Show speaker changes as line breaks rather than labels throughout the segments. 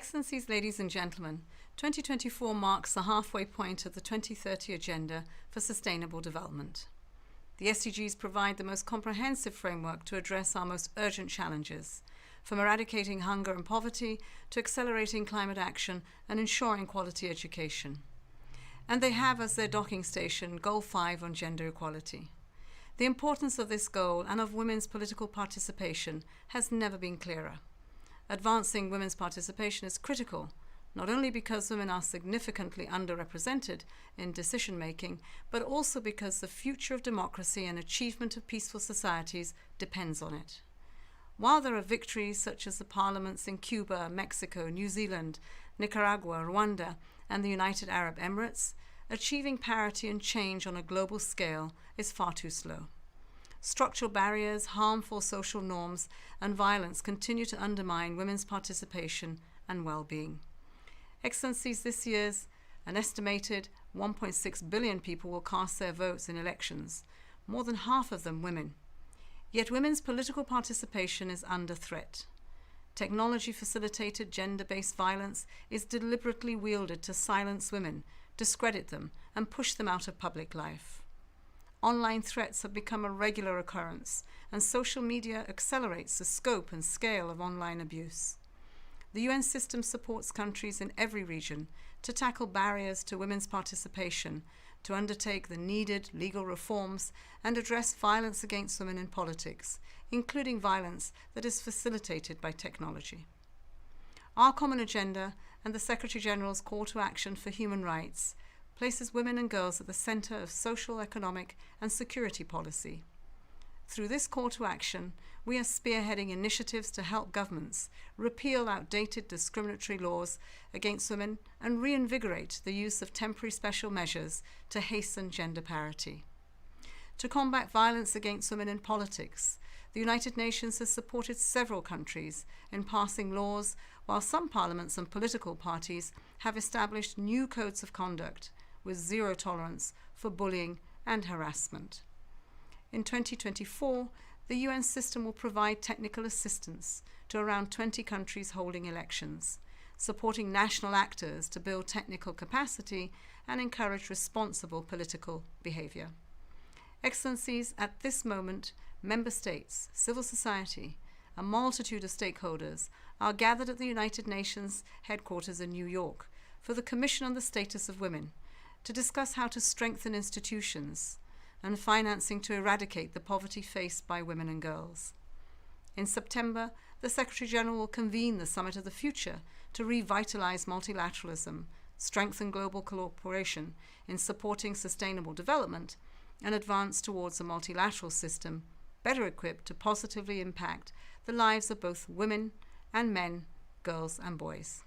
Excellencies, ladies and gentlemen, 2024 marks the halfway point of the 2030 Agenda for Sustainable Development. The SDGs provide the most comprehensive framework to address our most urgent challenges, from eradicating hunger and poverty to accelerating climate action and ensuring quality education. And they have as their docking station Goal 5 on gender equality. The importance of this goal and of women's political participation has never been clearer. Advancing women's participation is critical, not only because women are significantly underrepresented in decision-making, but also because the future of democracy and achievement of peaceful societies depends on it. While there are victories such as the parliaments in Cuba, Mexico, New Zealand, Nicaragua, Rwanda, and the United Arab Emirates, achieving parity and change on a global scale is far too slow. Structural barriers, harmful social norms, and violence continue to undermine women's participation and well-being. Excellencies, this year's an estimated 1.6 billion people will cast their votes in elections, more than half of them women. Yet women's political participation is under threat. Technology-facilitated gender-based violence is deliberately wielded to silence women, discredit them, and push them out of public life. Online threats have become a regular occurrence, and social media accelerates the scope and scale of online abuse. The UN system supports countries in every region to tackle barriers to women's participation, to undertake the needed legal reforms, and address violence against women in politics, including violence that is facilitated by technology. Our common agenda and the Secretary-General's call to action for human rights places women and girls at the center of social, economic, and security policy. Through this call to action, we are spearheading initiatives to help governments repeal outdated discriminatory laws against women and reinvigorate the use of temporary special measures to hasten gender parity. To combat violence against women in politics, the United Nations has supported several countries in passing laws, while some parliaments and political parties have established new codes of conduct with zero tolerance for bullying and harassment. In 2024, the UN system will provide technical assistance to around 20 countries holding elections, supporting national actors to build technical capacity and encourage responsible political behavior. Excellencies, at this moment, member states, civil society, a multitude of stakeholders are gathered at the United Nations headquarters in New York for the Commission on the Status of Women to discuss how to strengthen institutions and financing to eradicate the poverty faced by women and girls. In September, the Secretary-General will convene the Summit of the Future to revitalize multilateralism, strengthen global cooperation in supporting sustainable development, and advance towards a multilateral system better equipped to positively impact the lives of both women and men, girls and boys.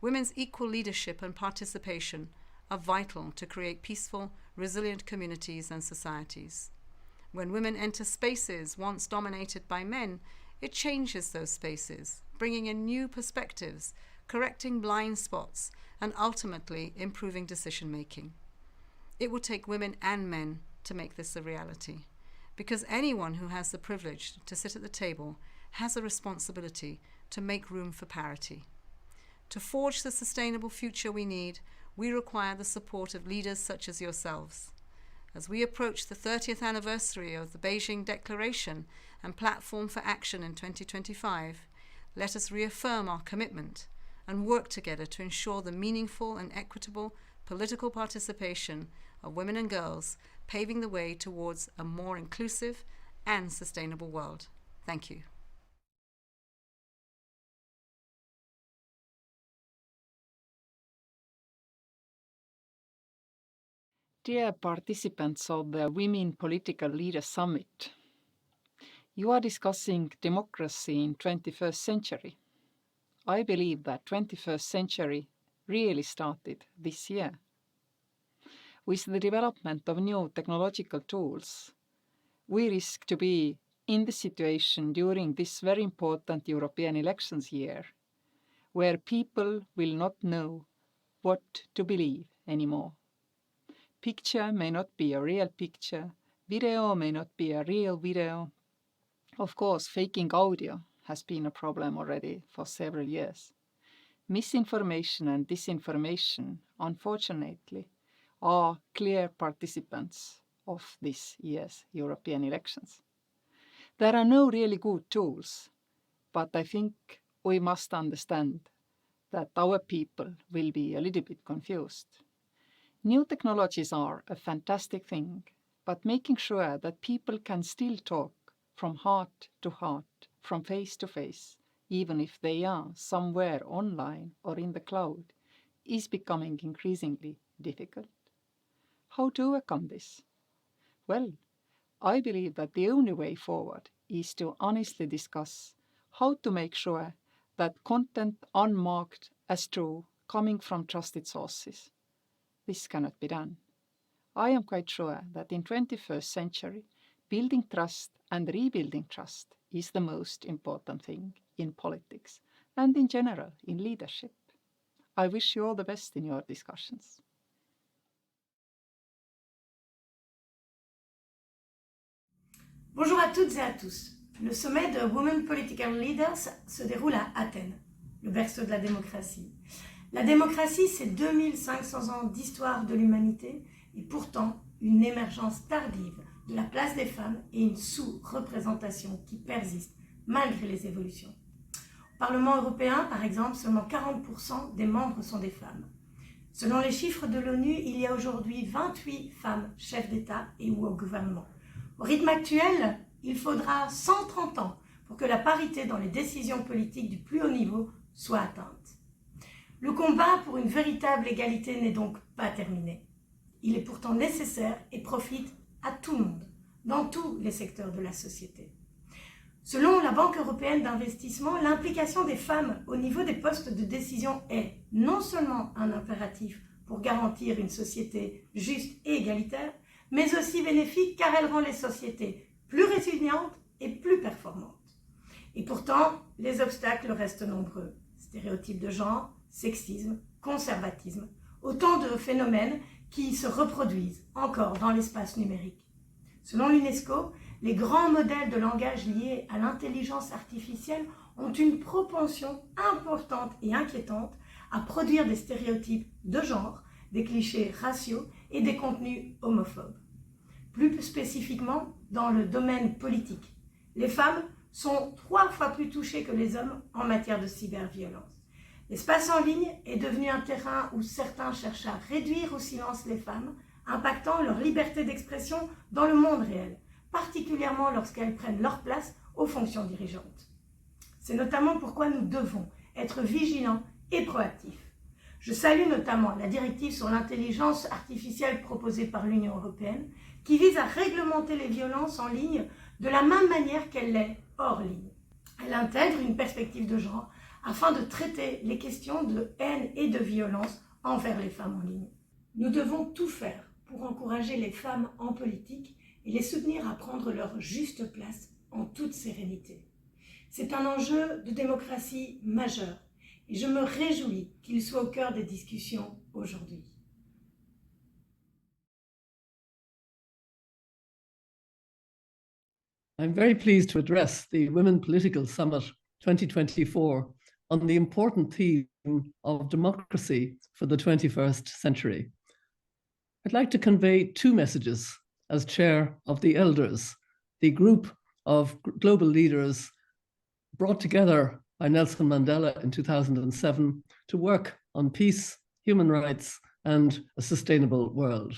Women's equal leadership and participation are vital to create peaceful, resilient communities and societies. When women enter spaces once dominated by men, it changes those spaces, bringing in new perspectives, correcting blind spots, and ultimately improving decision-making. It will take women and men to make this a reality, because anyone who has the privilege to sit at the table has a responsibility to make room for parity. To forge the sustainable future we need, we require the support of leaders such as yourselves. As we approach the 30th anniversary of the Beijing Declaration and Platform for Action in 2025, let us reaffirm our commitment and work together to ensure the meaningful and equitable political participation of women and girls, paving the way towards a more inclusive and sustainable world. Thank you.
Dear participants of the Women Political Leaders Summit, you are discussing democracy in 21st century. I believe that 21st century really started this year. With the development of new technological tools, we risk to be in the situation during this very important European elections year, where people will not know what to believe anymore. Picture may not be a real picture, video may not be a real video. Of course, faking audio has been a problem already for several years. Misinformation and disinformation, unfortunately, are clear participants of this year's European elections. There are no really good tools, but I think we must understand that our people will be a little bit confused. New technologies are a fantastic thing, but making sure that people can still talk from heart to heart, from face to face, even if they are somewhere online or in the cloud, is becoming increasingly difficult. How to overcome this? Well, I believe that the only way forward is to honestly discuss how to make sure that content unmarked as true coming from trusted sources. This cannot be done. I am quite sure that in 21st century, building trust and rebuilding trust is the most important thing in politics and in general in leadership. I wish you all the best in your discussions.
Bonjour à toutes et à tous. Le sommet de Women Political Leaders se déroule à Athènes, le berceau de la démocratie. La démocratie, c'est 2500 ans d'histoire de l'humanité et pourtant une émergence tardive de la place des femmes et une sous-représentation qui persiste malgré les évolutions. Au Parlement européen, par exemple, seulement 40% des membres sont des femmes. Selon les chiffres de l'ONU, il y a aujourd'hui 28 femmes chefs d'État et ou au gouvernement. Au rythme actuel, il faudra 130 ans pour que la parité dans les décisions politiques du plus haut niveau soit atteinte. Le combat pour une véritable égalité n'est donc pas terminé. Il est pourtant nécessaire et profite à tout le monde, dans tous les secteurs de la société. Selon la Banque européenne d'investissement, l'implication des femmes au niveau des postes de décision est non seulement un impératif pour garantir une société juste et égalitaire, mais aussi bénéfique car elle rend les sociétés plus résilientes et plus performantes. Et pourtant, les obstacles restent nombreux. Stéréotypes de genre, sexisme, conservatisme, autant de phénomènes qui se reproduisent encore dans l'espace numérique. Selon l'UNESCO, les grands modèles de langage liés à l'intelligence artificielle ont une propension importante et inquiétante à produire des stéréotypes de genre, des clichés raciaux et des contenus homophobes. Plus spécifiquement, dans le domaine politique, les femmes sont 3 fois plus touchées que les hommes en matière de cyberviolence. L'espace en ligne est devenu un terrain où certains cherchent à réduire au silence les femmes, impactant leur liberté d'expression dans le monde réel, particulièrement lorsqu'elles prennent leur place aux fonctions dirigeantes. C'est notamment pourquoi nous devons être vigilants et proactifs. Je salue notamment la directive sur l'intelligence artificielle proposée par l'Union européenne, qui vise à réglementer les violences en ligne de la même manière qu'elle l'est hors ligne. Elle intègre une perspective de genre afin de traiter les questions de haine et de violence envers les femmes en ligne. Nous devons tout faire pour encourager les femmes en politique et les soutenir à prendre leur juste place en toute sérénité. C'est un enjeu de démocratie majeur et je me réjouis qu'il soit au cœur des discussions aujourd'hui.
I'm very pleased to address the Women Political Summit 2024 on the important theme of democracy for the 21st century. I'd like to convey 2 messages as chair of the Elders, the group of global leaders brought together by Nelson Mandela in 2007 to work on peace, human rights, and a sustainable world.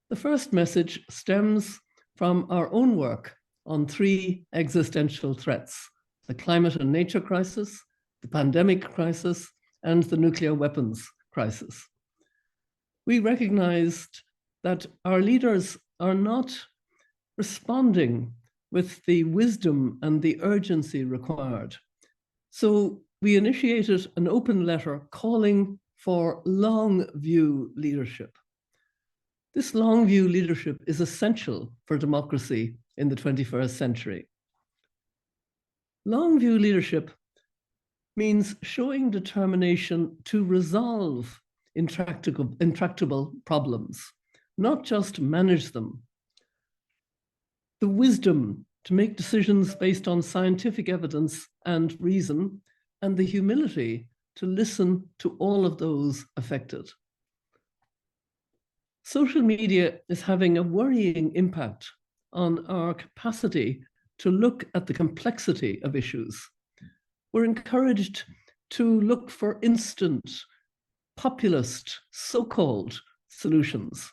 The first message stems from our own work on 3 existential threats: the climate and nature crisis, the pandemic crisis, and the nuclear weapons crisis. We recognized that our leaders are not responding with the wisdom and the urgency required. So we initiated an open letter calling for long view leadership. This long view leadership is essential for democracy in the 21st century. Long view leadership means showing determination to resolve intractable problems, not just manage them. The wisdom to make decisions based on scientific evidence and reason, and the humility to listen to all of those affected. Social media is having a worrying impact on our capacity to look at the complexity of issues. We're encouraged to look for instant, populist, so-called solutions.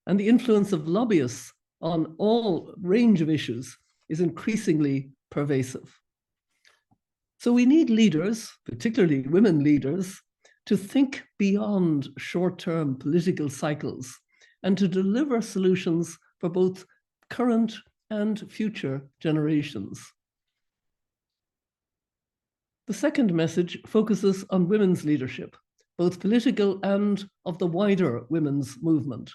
And the influence of lobbyists on all range of issues is increasingly pervasive. So we need leaders, particularly women leaders, to think beyond short-term political cycles and to deliver solutions for both current and future generations. The second message focuses on women's leadership, both political and of the wider women's movement.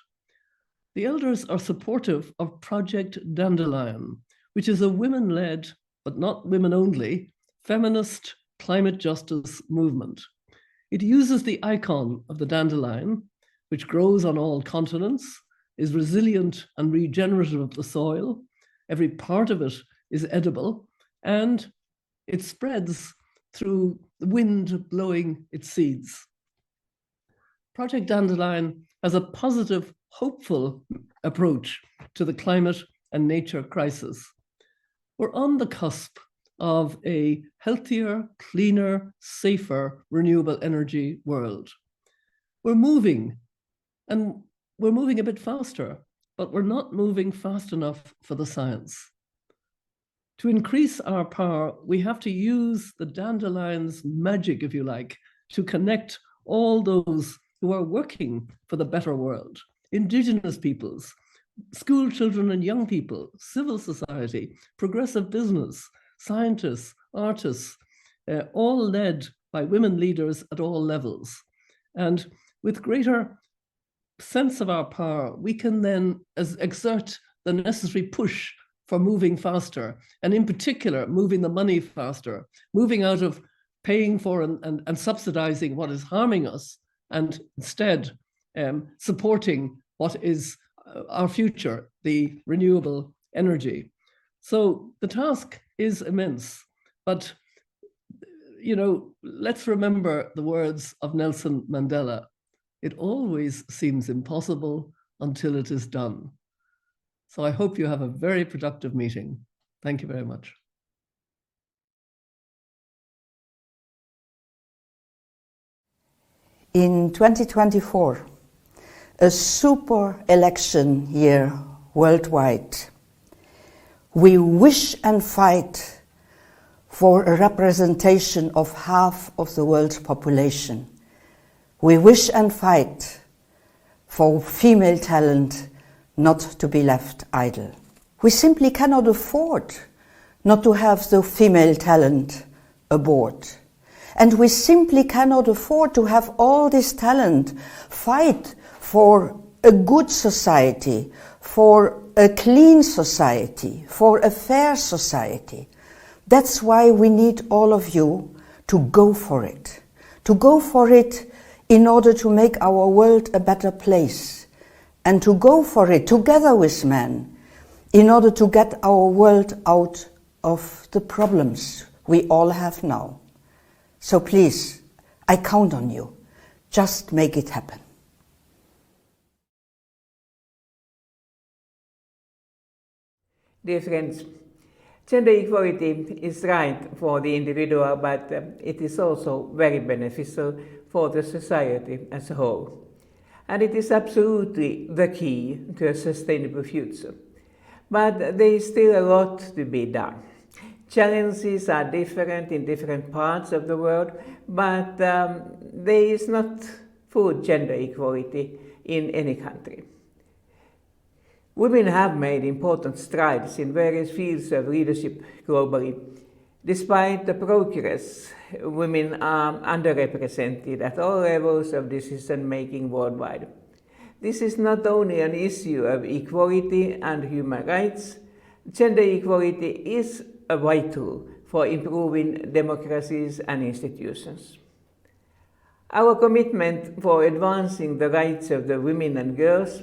The elders are supportive of Project Dandelion, which is a women-led, but not women-only, feminist climate justice movement. It uses the icon of the dandelion, which grows on all continents, is resilient and regenerative of the soil. Every part of it is edible, and it spreads through the wind blowing its seeds. Project Dandelion has a positive, hopeful approach to the climate and nature crisis. We're on the cusp of a healthier, cleaner, safer, renewable energy world. We're moving, and we're moving a bit faster, but we're not moving fast enough for the science. To increase our power, we have to use the dandelion's magic, if you like, to connect all those who are working for the better world, indigenous peoples, school children and young people, civil society, progressive business, scientists, artists, all led by women leaders at all levels. And with greater sense of our power, we can then exert the necessary push for moving faster, and in particular, moving the money faster, moving out of paying for and subsidizing what is harming us, and instead supporting what is our future, the renewable energy. So the task is immense, but let's remember the words of Nelson Mandela. It always seems impossible until it is done. So I hope you have a very productive meeting. Thank you very much.
In 2024, a super election year worldwide, we wish and fight for a representation of half of the world's population. We wish and fight for female talent not to be left idle. We simply cannot afford not to have the female talent aboard. And we simply cannot afford to have all this talent fight for a good society, for a clean society, for a fair society. That's why we need all of you to go for it in order to make our world a better place, and to go for it together with men in order to get our world out of the problems we all have now. So please, I count on you. Just make it happen.
Dear friends, gender equality is right for the individual, but it is also very beneficial for the society as a whole. And it is absolutely the key to a sustainable future. But there is still a lot to be done. Challenges are different in different parts of the world, but there is not full gender equality in any country. Women have made important strides in various fields of leadership globally. Despite the progress, women are underrepresented at all levels of decision-making worldwide. This is not only an issue of equality and human rights. Gender equality is vital for improving democracies and institutions. Our commitment for advancing the rights of the women and girls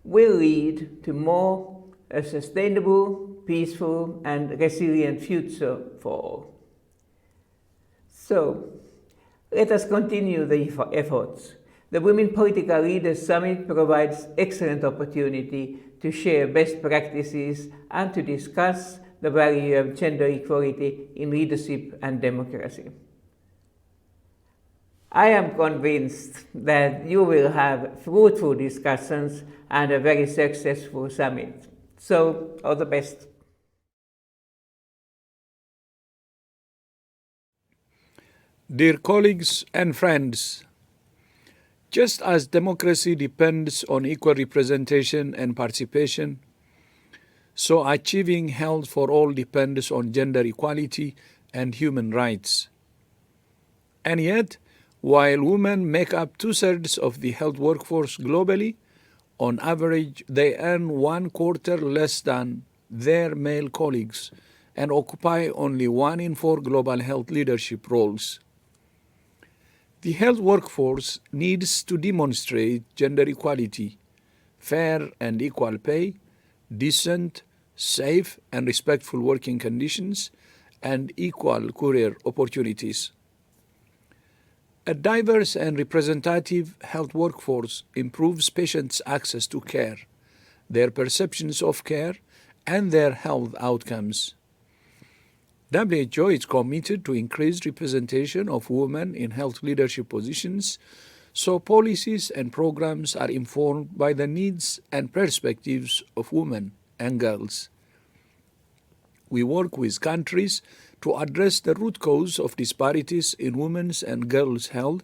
will lead to a sustainable, peaceful, and resilient future for all. So, Let us continue the efforts. The Women Political Leaders Summit provides excellent opportunity to share best practices and to discuss the value of gender equality in leadership and democracy. I am convinced that you will have fruitful discussions and a very successful summit. So, all the best.
Dear colleagues and friends, just as democracy depends on equal representation and participation, so achieving health for all depends on gender equality and human rights. And yet, while women make up 2/3 of the health workforce globally, on average they earn 1/4 less than their male colleagues and occupy only 1 in 4 global health leadership roles. The health workforce needs to demonstrate gender equality, fair and equal pay, decent, safe and respectful working conditions, and equal career opportunities. A diverse and representative health workforce improves patients' access to care, their perceptions of care, and their health outcomes. WHO is committed to increased representation of women in health leadership positions, so policies and programs are informed by the needs and perspectives of women and girls. We work with countries to address the root cause of disparities in women's and girls' health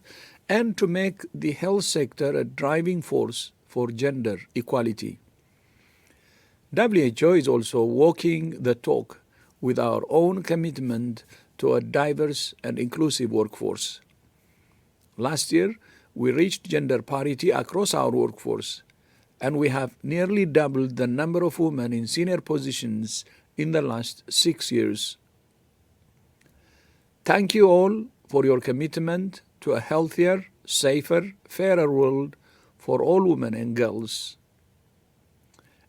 and to make the health sector a driving force for gender equality. WHO is also walking the talk with our own commitment to a diverse and inclusive workforce. Last year, we reached gender parity across our workforce, and we have nearly doubled the number of women in senior positions in the last 6 years. Thank you all for your commitment to a healthier, safer, fairer world for all women and girls.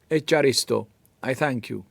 Echaristo, I thank you.